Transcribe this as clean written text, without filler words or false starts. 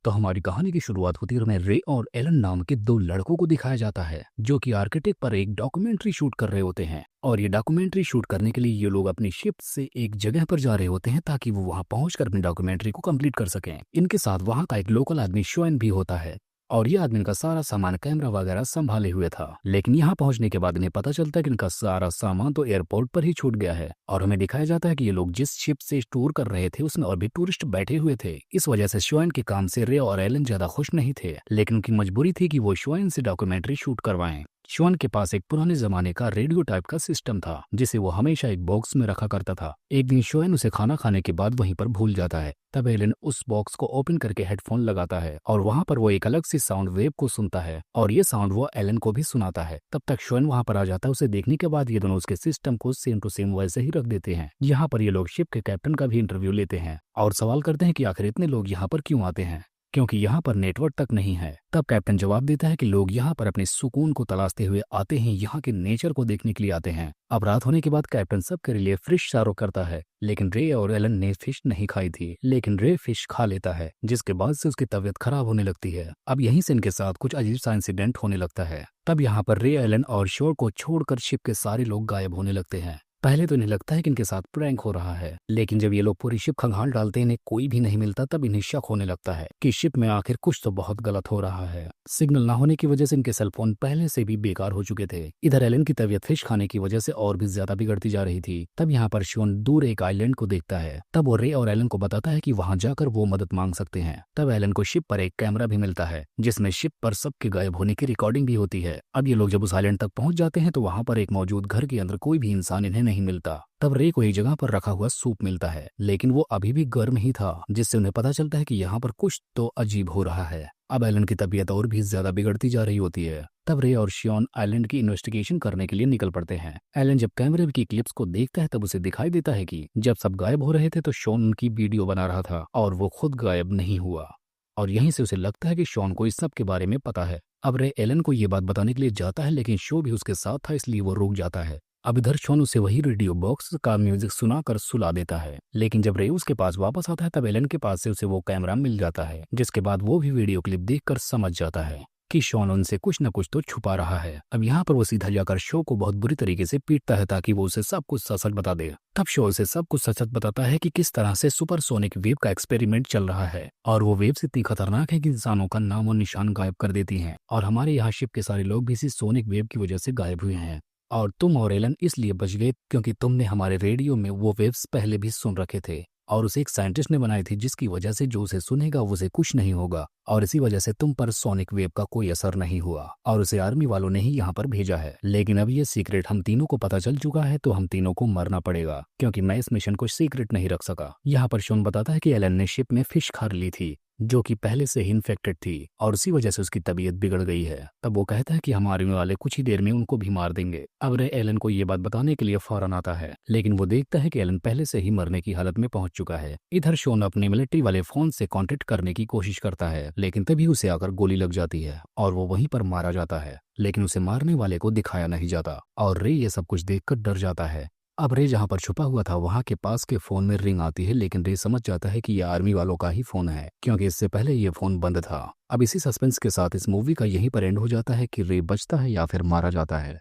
तो हमारी कहानी की शुरुआत होती है और हमें रे और एलन नाम के दो लड़कों को दिखाया जाता है जो कि आर्किटेक्ट पर एक डॉक्यूमेंट्री शूट कर रहे होते हैं। और ये डॉक्यूमेंट्री शूट करने के लिए ये लोग अपनी शिप से एक जगह पर जा रहे होते हैं ताकि वो वहां पहुंचकर अपनी डॉक्यूमेंट्री को कंप्लीट कर सकें। इनके साथ वहां का एक लोकल आदमी शोएन भी होता है और ये आदमी इनका सारा सामान कैमरा वगैरह संभाले हुए था। लेकिन यहाँ पहुंचने के बाद इन्हें पता चलता है कि इनका सारा सामान तो एयरपोर्ट पर ही छूट गया है। और हमें दिखाया जाता है कि ये लोग जिस शिप से टूर कर रहे थे उसमें और भी टूरिस्ट बैठे हुए थे। इस वजह से शोएन के काम से रे और एलन ज्यादा खुश नहीं थे, लेकिन उनकी मजबूरी थी कि वो शोएन से डॉक्यूमेंट्री शूट करवाएं। शोएन के पास एक पुराने जमाने का रेडियो टाइप का सिस्टम था जिसे वो हमेशा एक बॉक्स में रखा करता था। एक दिन शोएन उसे खाना खाने के बाद वहीं पर भूल जाता है। तब एलन उस बॉक्स को ओपन करके हेडफोन लगाता है और वहां पर वो एक अलग सी साउंड वेव को सुनता है और ये साउंड वो एलन को भी सुनाता है। तब तक शोएन वहां पर आ जाता है। उसे देखने के बाद ये दोनों उसके सिस्टम को सेम टू सेम वैसे ही रख देते हैं। यहाँ पर ये लोग शिप के कैप्टन का भी इंटरव्यू लेते हैं और सवाल करते हैं कि आखिर इतने लोग यहाँ पर क्यों आते हैं, क्योंकि यहाँ पर नेटवर्क तक नहीं है। तब कैप्टन जवाब देता है कि लोग यहाँ पर अपने सुकून को तलाशते हुए आते हैं, यहाँ के नेचर को देखने के लिए आते हैं। अब रात होने के बाद कैप्टन सबके लिए फिश सर्व करता है, लेकिन रे और एलन ने फिश नहीं खाई थी, लेकिन रे फिश खा लेता है जिसके बाद से उसकी तबीयत खराब होने लगती है। अब यहीं से इनके साथ कुछ अजीब सा इंसिडेंट होने लगता है। तब यहाँ पर रे, एलन और शोर को छोड़कर शिप के सारे लोग गायब होने लगते हैं। पहले तो इन्हें लगता है कि इनके साथ प्रैंक हो रहा है, लेकिन जब ये लोग पूरी शिप खंगाल डालते हैं, इन्हें कोई भी नहीं मिलता। तब इन्हें शक होने लगता है कि शिप में आखिर कुछ तो बहुत गलत हो रहा है। सिग्नल ना होने की वजह से इनके सेल फोन पहले से भी बेकार हो चुके थे। इधर एलन की तबीयत फिश खाने की वजह से और भी ज्यादा बिगड़ती जा रही थी। तब यहाँ पर शोन दूर एक आइलैंड को देखता है। तब वो रे और एलन को बताता है कि वहां जाकर वो मदद मांग सकते हैं। तब एलन को शिप पर एक कैमरा भी मिलता है जिसमें शिप पर सबके गायब होने की रिकॉर्डिंग भी होती है। अब ये लोग जब उस आइलैंड तक पहुंच जाते हैं तो वहां पर एक मौजूद घर के अंदर कोई भी इंसान इन्हें नहीं मिलता। तब रे को एक जगह पर रखा हुआ सूप मिलता है, लेकिन वो अभी भी गर्म ही था, जिससे उन्हें पता चलता है कि यहाँ पर कुछ तो अजीब हो रहा है। अब एलन की तबीयत और भी ज्यादा बिगड़ती जा रही होती है। तब रे और शियोन आइलैंड की इन्वेस्टिगेशन करने के लिए निकल पड़ते हैं। एलन जब कैमरे की क्लिप्स को देखता है तब उसे दिखाई देता है कि जब सब गायब हो रहे थे तो शॉन उनकी वीडियो बना रहा था और वो खुद गायब नहीं हुआ। और यहीं से उसे लगता है कि शॉन को इस सब के बारे में पता है। अब रे एलन को ये बात बताने के लिए जाता है, लेकिन शो भी उसके साथ था इसलिए वो रुक जाता है। अब इधर शॉन उसे वही रेडियो बॉक्स का म्यूजिक सुनाकर सुला देता है, लेकिन जब रे उसके पास वापस आता है तब एलन के पास से उसे वो कैमरा मिल जाता है, जिसके बाद वो भी वीडियो क्लिप देखकर समझ जाता है कि शॉन उनसे कुछ न कुछ तो छुपा रहा है। अब यहाँ पर वो सीधा जाकर शो को बहुत बुरी तरीके से पीटता है ताकि वो उसे सब कुछ सच बता दे। तब शो उसे सब कुछ सच बताता है कि किस तरह से सुपरसोनिक वेव का एक्सपेरिमेंट चल रहा है और वो वेव्स इतनी खतरनाक है कि इंसानों का नाम और निशान गायब कर देती हैं और हमारे यहाँ शिप के सारे लोग भी इसी सोनिक वेव की वजह से गायब हुए हैं। और तुम और एलन इसलिए बच गए क्योंकि तुमने हमारे रेडियो में वो वेव्स पहले भी सुन रखे थे और उसे एक साइंटिस्ट ने बनाई थी, जिसकी वजह से जो उसे सुनेगा उसे कुछ नहीं होगा और इसी वजह से तुम पर सोनिक वेव का कोई असर नहीं हुआ और उसे आर्मी वालों ने ही यहाँ पर भेजा है। लेकिन अब ये सीक्रेट हम तीनों को पता चल चुका है तो हम तीनों को मरना पड़ेगा क्योंकि मैं इस मिशन को सीक्रेट नहीं रख सका। यहाँ पर शॉन बताता है कि एलन ने शिप में फिश खा ली थी जो कि पहले से ही इन्फेक्टेड थी और उसी वजह से उसकी तबीयत बिगड़ गई है। तब वो कहता है कि हम आर्मी वाले कुछ ही देर में उनको भी मार देंगे। अब रे एलन को ये बात बताने के लिए फौरन आता है, लेकिन वो देखता है कि एलन पहले से ही मरने की हालत में पहुंच चुका है। इधर शॉन अपने मिलिट्री वाले फोन से कांटेक्ट करने की कोशिश करता है, लेकिन तभी उसे आकर गोली लग जाती है और वो वहीं पर मारा जाता है, लेकिन उसे मारने वाले को दिखाया नहीं जाता और रे ये सब कुछ देखकर डर जाता है। अब रे जहां पर छुपा हुआ था वहां के पास के फोन में रिंग आती है, लेकिन रे समझ जाता है कि ये आर्मी वालों का ही फोन है क्योंकि इससे पहले ये फोन बंद था। अब इसी सस्पेंस के साथ इस मूवी का यहीं पर एंड हो जाता है कि रे बचता है या फिर मारा जाता है।